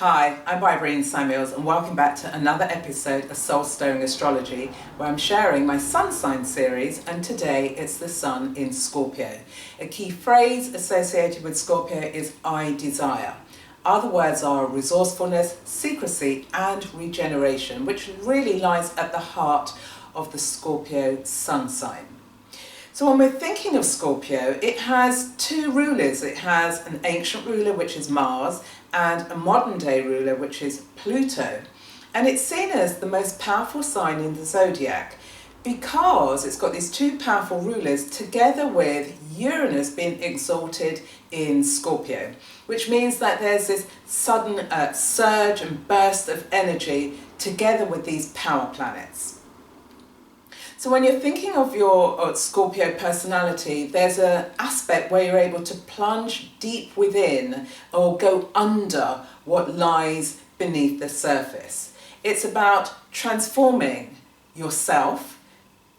Hi, I'm Bybreen and welcome back to another episode of Soul Stirring Astrology, where I'm sharing my Sun Sign series, and today it's the Sun in Scorpio. A key phrase associated with Scorpio is I desire. Other words are resourcefulness, secrecy and regeneration, which really lies at the heart of the Scorpio Sun sign. So when we're thinking of Scorpio, it has two rulers. It has an ancient ruler, which is Mars, and a modern day ruler, which is Pluto. And it's seen as the most powerful sign in the zodiac because it's got these two powerful rulers together with Uranus being exalted in Scorpio, which means that there's this sudden surge and burst of energy together with these power planets. So when you're thinking of your Scorpio personality, there's an aspect where you're able to plunge deep within or go under what lies beneath the surface. It's about transforming yourself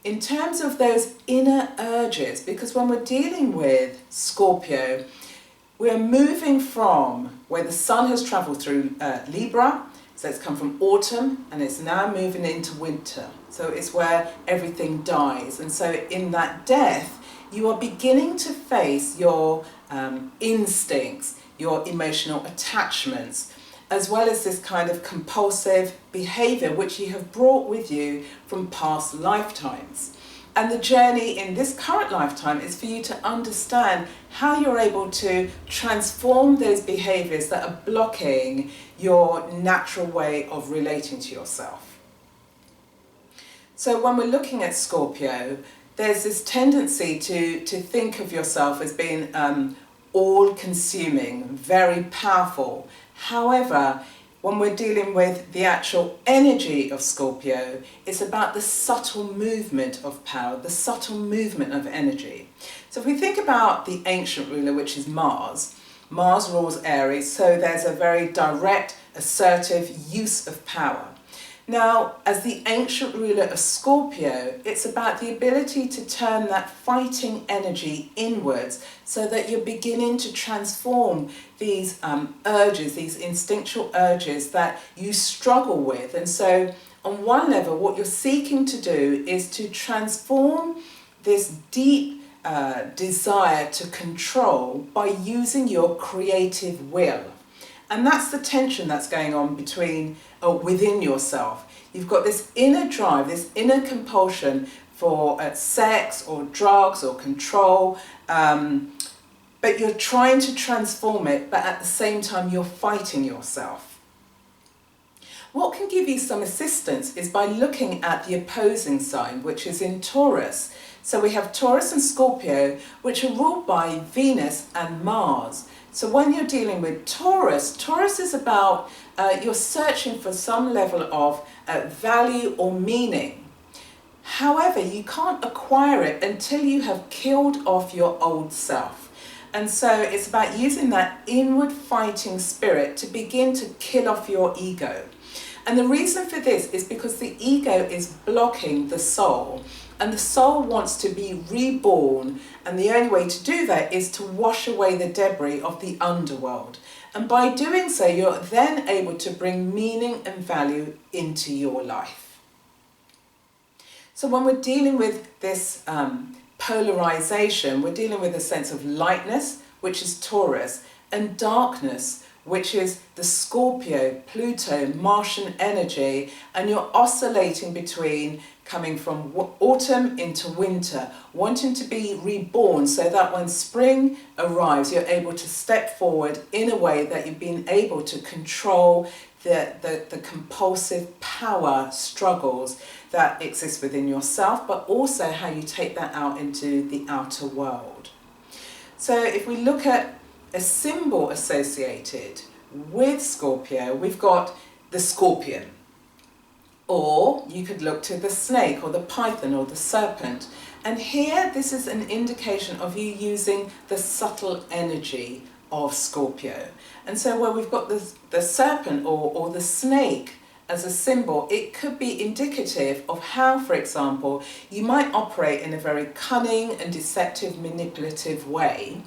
in terms of those inner urges, because when we're dealing with Scorpio, we're moving from where the sun has travelled through Libra. So it's come from autumn and it's now moving into winter. So it's where everything dies. And so in that death, you are beginning to face your instincts, your emotional attachments, as well as this kind of compulsive behaviour which you have brought with you from past lifetimes. And the journey in this current lifetime is for you to understand how you're able to transform those behaviours that are blocking your natural way of relating to yourself. So when we're looking at Scorpio, there's this tendency to think of yourself as being all-consuming, very powerful. However, when we're dealing with the actual energy of Scorpio, it's about the subtle movement of power, the subtle movement of energy. So if we think about the ancient ruler, which is Mars, Mars rules Aries, so there's a very direct, assertive use of power. Now, as the ancient ruler of Scorpio, it's about the ability to turn that fighting energy inwards so that you're beginning to transform these urges, these instinctual urges that you struggle with. And so on one level, what you're seeking to do is to transform this deep desire to control by using your creative will. And that's the tension that's going on within yourself. You've got this inner drive, this inner compulsion for sex or drugs or control, but you're trying to transform it, but at the same time you're fighting yourself. What can give you some assistance is by looking at the opposing sign, which is in Taurus. So we have Taurus and Scorpio, which are ruled by Venus and Mars. So when you're dealing with Taurus, Taurus is about you're searching for some level of value or meaning. However, you can't acquire it until you have killed off your old self. And so it's about using that inward fighting spirit to begin to kill off your ego. And the reason for this is because the ego is blocking the soul. And the soul wants to be reborn, and the only way to do that is to wash away the debris of the underworld. And by doing so, you're then able to bring meaning and value into your life. So when we're dealing with this polarization, we're dealing with a sense of lightness, which is Taurus, and darkness, which is the Scorpio, Pluto, Martian energy, and you're oscillating between coming from autumn into winter, wanting to be reborn so that when spring arrives, you're able to step forward in a way that you've been able to control the compulsive power struggles that exist within yourself, but also how you take that out into the outer world. So if we look at a symbol associated with Scorpio, we've got the scorpion. Or you could look to the snake or the python or the serpent. And here, this is an indication of you using the subtle energy of Scorpio. And so where we've got the serpent or the snake as a symbol, it could be indicative of how, for example, you might operate in a very cunning and deceptive, manipulative way.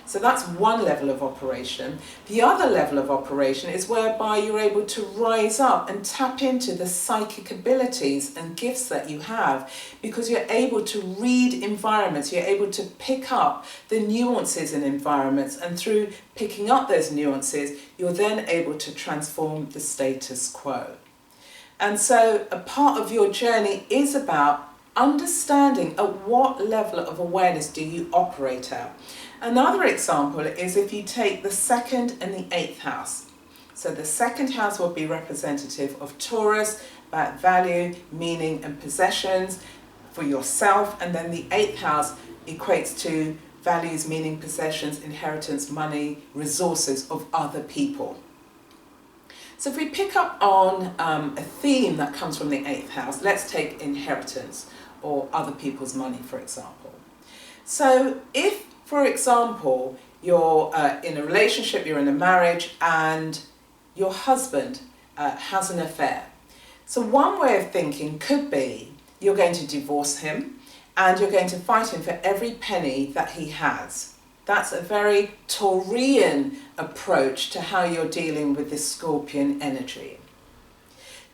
So that's one level of operation. The other level of operation is whereby you're able to rise up and tap into the psychic abilities and gifts that you have, because you're able to read environments, you're able to pick up the nuances in environments, and through picking up those nuances, you're then able to transform the status quo. And so a part of your journey is about understanding at what level of awareness do you operate at. Another example is if you take the 2nd and the 8th house. So the 2nd house will be representative of Taurus, about value, meaning and possessions for yourself, and then the 8th house equates to values, meaning, possessions, inheritance, money, resources of other people. So if we pick up on a theme that comes from the 8th house, let's take inheritance or other people's money, for example. So if, for example, you're in a relationship, you're in a marriage, and your husband has an affair. So one way of thinking could be you're going to divorce him and you're going to fight him for every penny that he has. That's a very Taurian approach to how you're dealing with this Scorpion energy.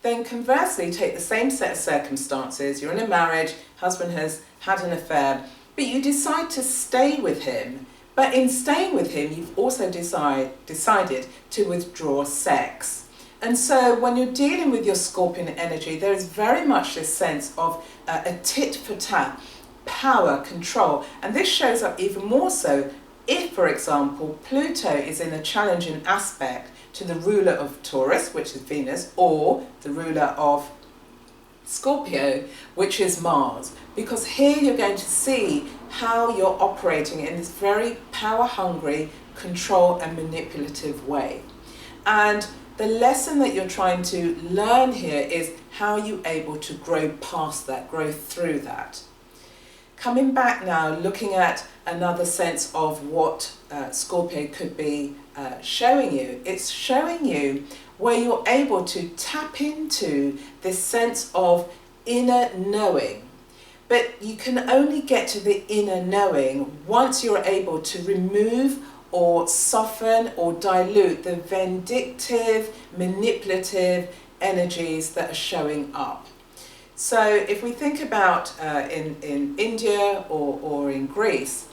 Then conversely, take the same set of circumstances. You're in a marriage, husband has had an affair, but you decide to stay with him. But in staying with him, you've also decided to withdraw sex. And so when you're dealing with your Scorpion energy, there is very much this sense of a tit for tat, power, control. And this shows up even more so if, for example, Pluto is in a challenging aspect to the ruler of Taurus, which is Venus, or the ruler of Scorpio, which is Mars. Because here you're going to see how you're operating in this very power-hungry, control and manipulative way. And the lesson that you're trying to learn here is how you're able to grow past that, grow through that. Coming back now, looking at another sense of what Scorpio could be showing you. It's showing you where you're able to tap into this sense of inner knowing. But you can only get to the inner knowing once you're able to remove or soften or dilute the vindictive, manipulative energies that are showing up. So if we think about in India or in Greece,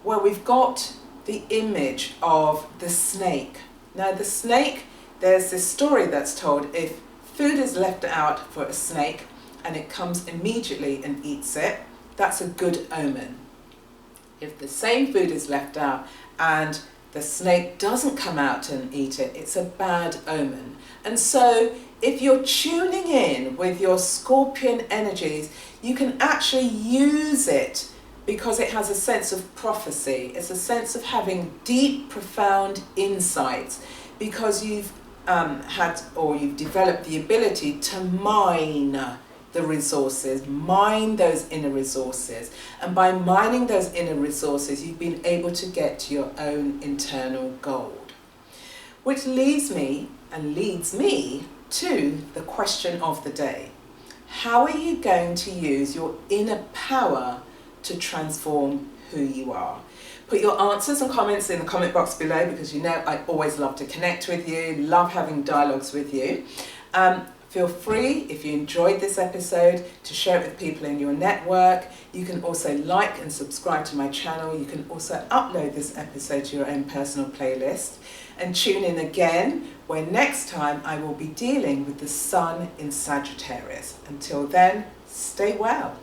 where we've got the image of the snake. Now the snake, there's this story that's told, if food is left out for a snake and it comes immediately and eats it, that's a good omen. If the same food is left out and the snake doesn't come out and eat it, it's a bad omen. And so if you're tuning in with your Scorpion energies, you can actually use it because it has a sense of prophecy. It's a sense of having deep, profound insights, because you've you've developed the ability to mine the resources, mine those inner resources. And by mining those inner resources, you've been able to get to your own internal gold. Which leads me to the question of the day. How are you going to use your inner power to transform who you are? Put your answers and comments in the comment box below, because you know I always love to connect with you, love having dialogues with you. Feel free, if you enjoyed this episode, to share it with people in your network. You can also like and subscribe to my channel. You can also upload this episode to your own personal playlist. And tune in again, where next time I will be dealing with the Sun in Sagittarius. Until then, stay well.